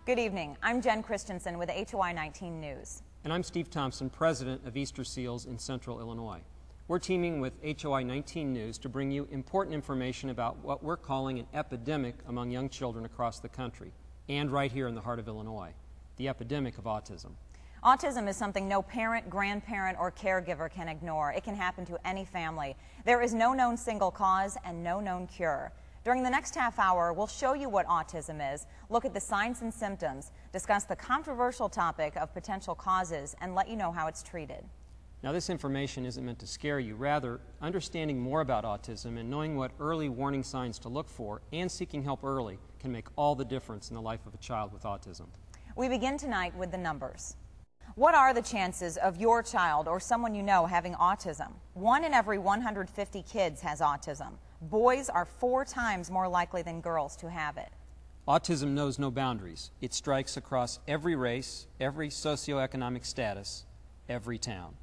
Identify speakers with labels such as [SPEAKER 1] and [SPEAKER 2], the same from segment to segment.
[SPEAKER 1] Good evening. I'm Jen Christensen with HOI 19 News.
[SPEAKER 2] And I'm Steve Thompson, president of Easter Seals in Central Illinois. We're teaming with HOI 19 News to bring you important information about what we're calling an epidemic among young children across the country, and right here in the heart of Illinois, the epidemic of autism.
[SPEAKER 1] Autism is something no parent, grandparent, or caregiver can ignore. It can happen to any family. There is no known single cause and no known cure. During the next half hour, we'll show you what autism is, look at the signs and symptoms, discuss the controversial topic of potential causes, and let you know how it's treated.
[SPEAKER 2] Now, this information isn't meant to scare you. Rather, understanding more about autism and knowing what early warning signs to look for and seeking help early can make all the difference in the life of a child with autism. We
[SPEAKER 1] begin tonight with the numbers. What are the chances of your child or someone you know having autism? 1 in every 150 kids has autism. Boys are 4 times more likely than girls to have it.
[SPEAKER 2] Autism knows no boundaries. It strikes across every race, every socioeconomic status, every town.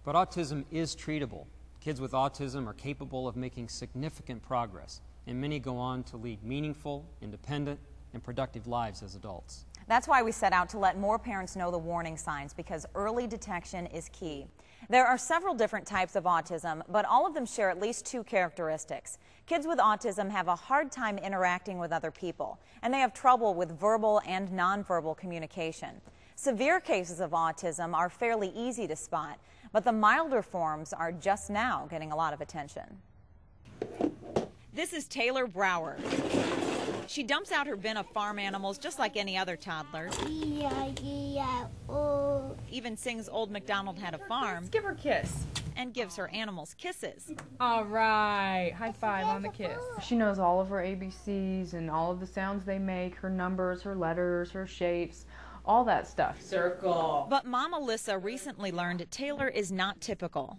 [SPEAKER 2] But autism is treatable. Kids with autism are capable of making significant progress, and many go on to lead meaningful, independent, and productive lives as adults.
[SPEAKER 1] That's why we set out to let more parents know the warning signs, because early detection is key. There are several different types of autism, but all of them share at least 2 characteristics. Kids with autism have a hard time interacting with other people, and they have trouble with verbal and nonverbal communication. Severe cases of autism are fairly easy to spot, but the milder forms are just now getting a lot of attention. This is Taylor Brower. She dumps out her bin of farm animals just like any other toddler. Even sings Old MacDonald Had a Farm.
[SPEAKER 3] Let's give her a kiss.
[SPEAKER 1] And gives her animals kisses.
[SPEAKER 3] All right, high five on the kiss.
[SPEAKER 4] She knows all of her ABCs and all of the sounds they make, her numbers, her letters, her shapes, all that stuff.
[SPEAKER 3] Circle.
[SPEAKER 1] But Mom Alyssa recently learned Taylor is not typical.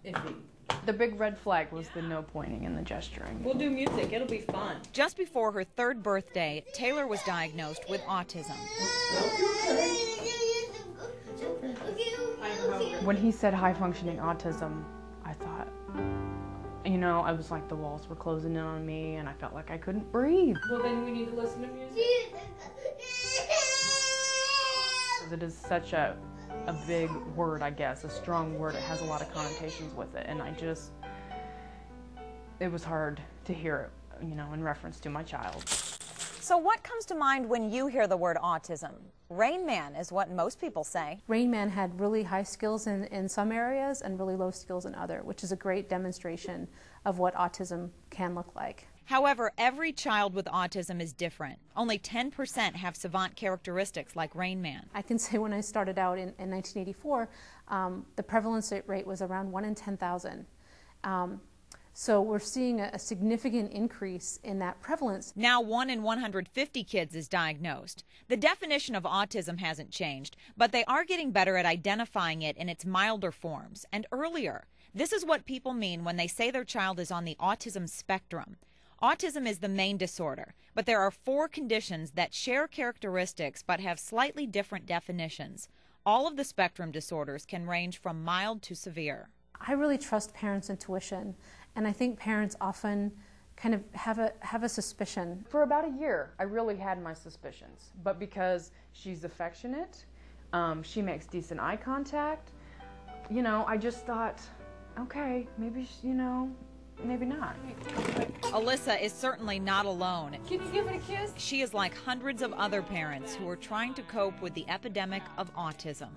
[SPEAKER 4] The big red flag was the no pointing and the gesturing.
[SPEAKER 3] We'll do music, it'll be fun.
[SPEAKER 1] Just before her 3rd birthday, Taylor was diagnosed with autism.
[SPEAKER 4] When he said high-functioning autism, I thought, you know, I was like the walls were closing in on me and I felt like I couldn't breathe.
[SPEAKER 3] Well, then we need to listen to music.
[SPEAKER 4] It is such a big word, I guess, a strong word. It has a lot of connotations with it, and it was hard to hear it, you know, in reference to my child.
[SPEAKER 1] So what comes to mind when you hear the word autism? Rain Man is what most people say.
[SPEAKER 5] Rain Man had really high skills in some areas and really low skills in other, which is a great demonstration of what autism can look like.
[SPEAKER 1] However, every child with autism is different. Only 10% have savant characteristics like Rain Man.
[SPEAKER 5] I can say when I started out in 1984, the prevalence rate was around 1 in 10,000. So we're seeing a significant increase in that prevalence.
[SPEAKER 1] Now 1 in 150 kids is diagnosed. The definition of autism hasn't changed, but they are getting better at identifying it in its milder forms and earlier. This is what people mean when they say their child is on the autism spectrum. Autism is the main disorder, but there are 4 conditions that share characteristics but have slightly different definitions. All of the spectrum disorders can range from mild to severe.
[SPEAKER 5] I really trust parents' intuition, and I think parents often kind of have a suspicion.
[SPEAKER 4] For about a year, I really had my suspicions, but because she's affectionate, she makes decent eye contact, you know, I just thought, okay, maybe, you know, maybe not.
[SPEAKER 1] Alyssa is certainly not alone.
[SPEAKER 3] Can you give it a kiss?
[SPEAKER 1] She is like hundreds of other parents who are trying to cope with the epidemic of autism.